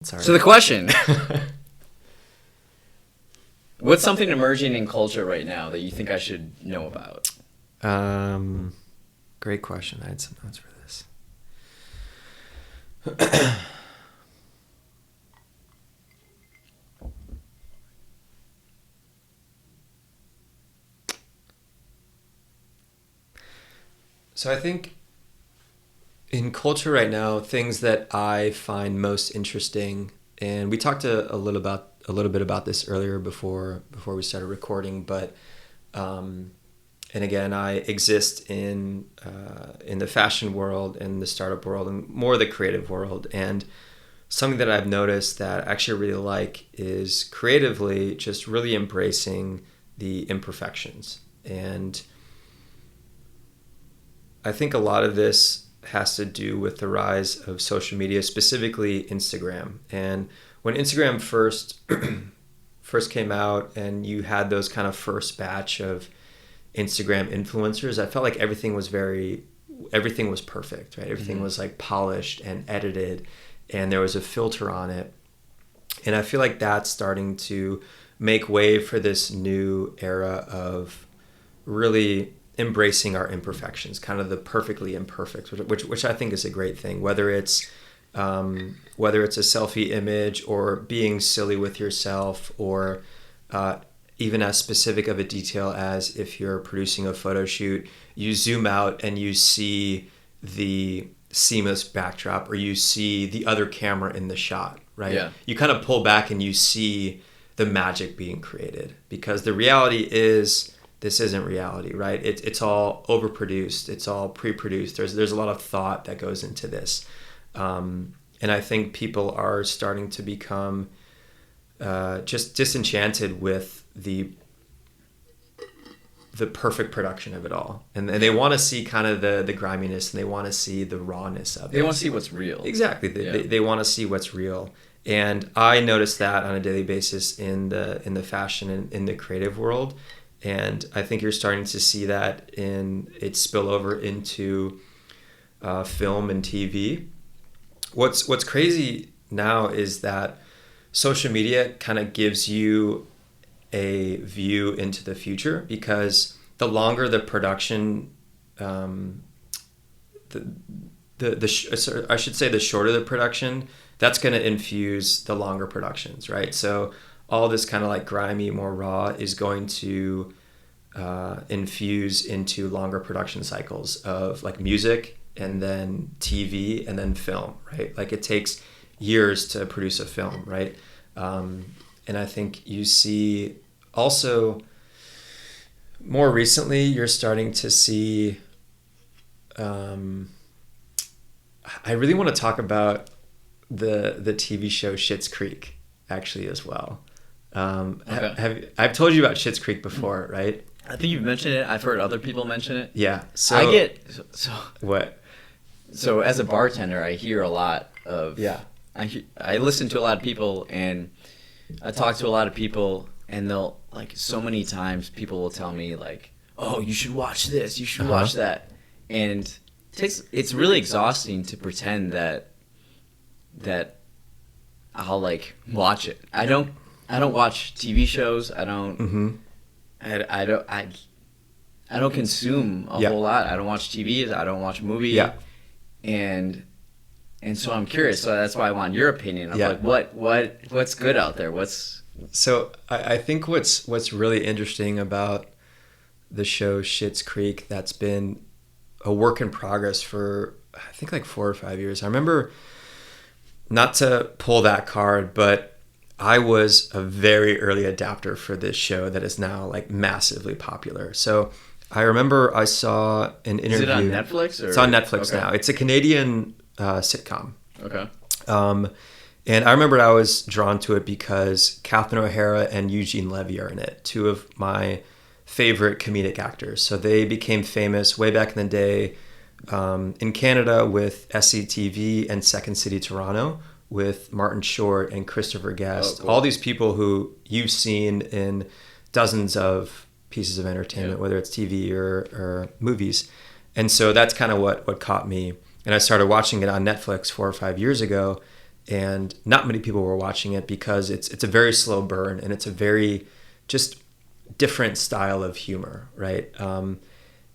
Sorry. So the question, what's something emerging in culture right now that you think I should know about? Great question. I had some notes for this. So I think in culture right now, things that I find most interesting, and we talked a little bit about this earlier before we started recording, but and again, I exist in the fashion world and the startup world and more the creative world. And something that I've noticed that I actually really like is creatively just really embracing the imperfections. And I think a lot of this has to do with the rise of social media, specifically Instagram. And when Instagram first came out and you had those kind of first batch of Instagram influencers, I felt like everything was perfect, right? Everything was like polished and edited, and there was a filter on it. And I feel like that's starting to make way for this new era of really embracing our imperfections, kind of the perfectly imperfect, which I think is a great thing. Whether it's a selfie image or being silly with yourself, or even as specific of a detail as if you're producing a photo shoot, you zoom out and you see the seamless backdrop, or you see the other camera in the shot, right? Yeah. You kind of pull back and you see the magic being created, because the reality is this isn't reality, right? It's all overproduced. It's all pre-produced. There's a lot of thought that goes into this. And I think people are starting to become just disenchanted with the perfect production of it all. And they want to see kind of the griminess, and they want to see the rawness of it. They want to see what's real. Exactly. They want to see what's real. And I notice that on a daily basis in the fashion and in the creative world. And I think you're starting to see that in its spillover into film and TV. What's crazy now is that social media kind of gives you a view into the future, because the longer the production, I should say the shorter the production, that's going to infuse the longer productions, right? So all this kind of like grimy, more raw is going to infuse into longer production cycles of like music, and then TV, and then film, right? Like it takes years to produce a film, right? And I think you see also more recently, you're starting to see, I really want to talk about the TV show Schitt's Creek actually as well. Okay. I've told you about Schitt's Creek before, right? I think you've mentioned it. I've heard other people mention it. Yeah. So I get what? So as a bartender, I hear a lot of I listen to a lot of people, and I talk to a lot of people, and they'll like so many times people will tell me like, "Oh, you should watch this. You should watch that," and it's really exhausting to pretend that I'll like watch it. I don't watch TV shows. I don't. I don't consume a whole lot. I don't watch TVs. I don't watch movies. Yeah. And so I'm curious. So that's why I want your opinion of like what's good out there. So I think what's really interesting about the show Schitt's Creek, that's been a work in progress for I think like 4 or 5 years. I remember, not to pull that card, but I was a very early adapter for this show that is now like massively popular. So I remember I saw an interview. Is it on Netflix? It's on Netflix now. It's a Canadian sitcom. Okay. And I remember I was drawn to it because Catherine O'Hara and Eugene Levy are in it, two of my favorite comedic actors. So they became famous way back in the day in Canada with SCTV and Second City Toronto, with Martin Short and Christopher Guest. All these people who you've seen in dozens of pieces of entertainment, whether it's TV or movies. And so that's kind of what caught me. And I started watching it on Netflix 4 or 5 years ago. and not many people were watching it because it's a very slow burn, and it's a very just different style of humor, right?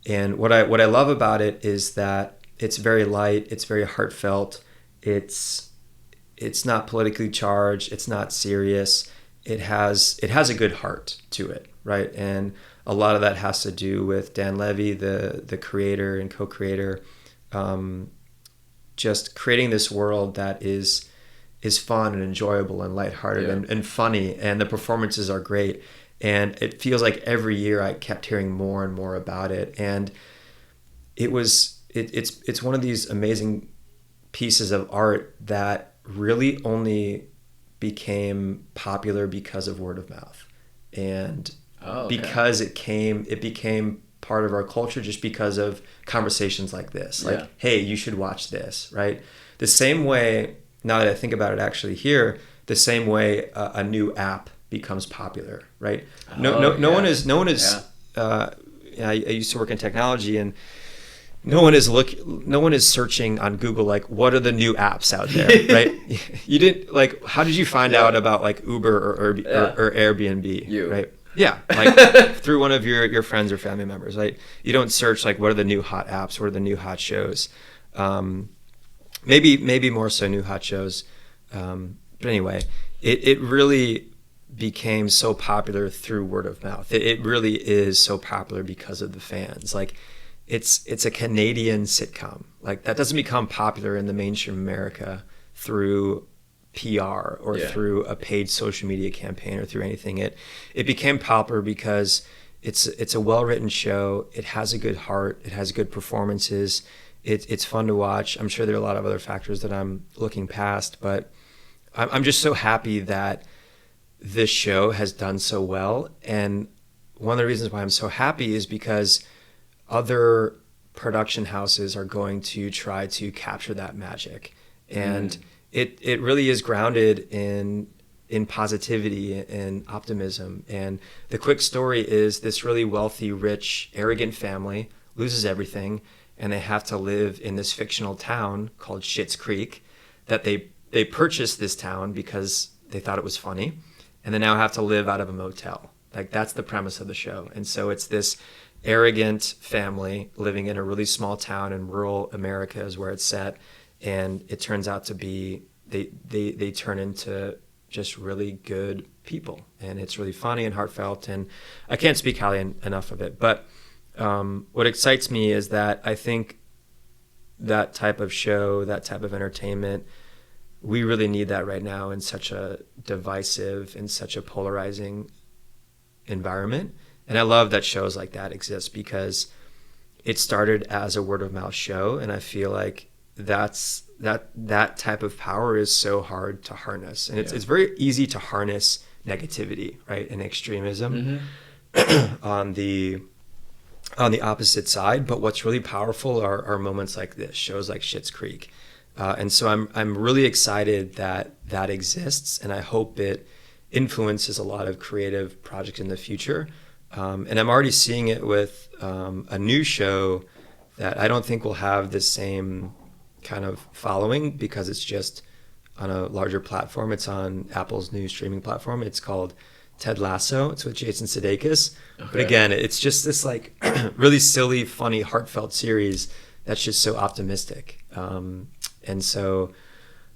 And what I love about it is that it's very light, it's very heartfelt, it's not politically charged, it's not serious. It has a good heart to it, right? And a lot of that has to do with Dan Levy, the creator and co-creator, just creating this world that is fun and enjoyable and lighthearted and funny, and the performances are great. And it feels like every year I kept hearing more and more about it, and it's one of these amazing pieces of art that really only became popular because of word of mouth, and because it became part of our culture just because of conversations like this, like, hey, you should watch this, right? The same way, now that I think about it actually here, the same way a new app becomes popular, right? No one is I used to work in technology, and no one is searching on Google like, what are the new apps out there, right? You didn't, like, how did you find out about like Uber or Airbnb, right? Yeah, like through one of your friends or family members, right? You don't search like, what are the new hot apps, what are the new hot shows? Maybe more so new hot shows, but anyway, it really became so popular through word of mouth. It really is so popular because of the fans. Like, it's a Canadian sitcom. Like, that doesn't become popular in the mainstream America through PR or through a paid social media campaign or through anything. It became popular because it's a well-written show. It has a good heart. It has good performances. It's fun to watch. I'm sure there are a lot of other factors that I'm looking past, but I'm just so happy that this show has done so well. And one of the reasons why I'm so happy is because other production houses are going to try to capture that magic. And it really is grounded in positivity and optimism. And the quick story is this really wealthy, rich, arrogant family loses everything, and they have to live in this fictional town called Schitt's Creek that they purchased this town because they thought it was funny, and they now have to live out of a motel. Like, that's the premise of the show. And so it's this arrogant family living in a really small town in rural America is where it's set. And it turns out to be, they turn into just really good people. And it's really funny and heartfelt. And I can't speak highly enough of it. But what excites me is that I think that type of show, that type of entertainment, we really need that right now in such a divisive and such a polarizing environment. And I love that shows like that exist because it started as a word of mouth show, and I feel like that type of power is so hard to harness, and it's very easy to harness negativity, right, and extremism on the opposite side. But what's really powerful are moments like this, shows like Schitt's Creek, and so I'm really excited that exists, and I hope it influences a lot of creative projects in the future. And I'm already seeing it with a new show that I don't think will have the same kind of following because it's just on a larger platform. It's on Apple's new streaming platform. It's called Ted Lasso. It's with Jason Sudeikis. Okay. But again, it's just this like really silly, funny, heartfelt series that's just so optimistic. And so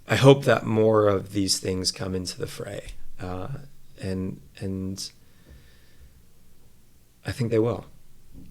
I hope that more of these things come into the fray. And I think they will.